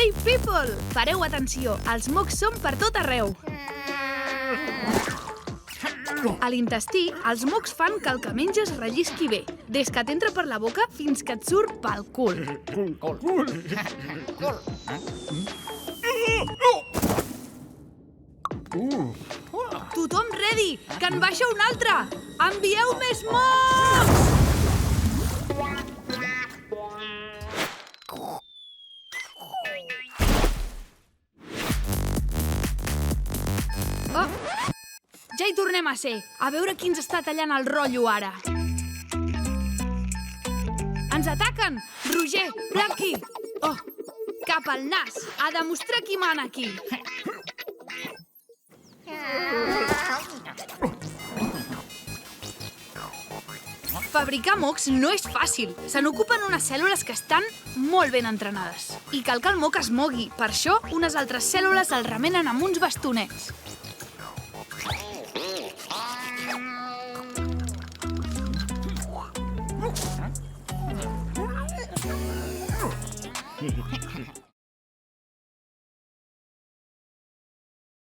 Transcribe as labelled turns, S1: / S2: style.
S1: Hey, people! Pareu atenció, els mocs són per tot arreu. A l'intestí, els mocs fan que el que menges rellisqui bé, des que t'entra per la boca fins que et surt pel cul. Tothom ready, que en baixa un altre! Envieu més mocs! Oh! Ja hi tornem a ser. A veure qui ens està tallant el rotllo ara. Ens ataquen! Roger, Blanqui! Oh, cap al nas! A demostrar qui mana aquí! Fabricar mocs no és fàcil. Se n'ocupen unes cèl·lules que estan molt ben entrenades. I cal que el moc es mogui. Per això, unes altres cèl·lules el remenen amb uns bastonets.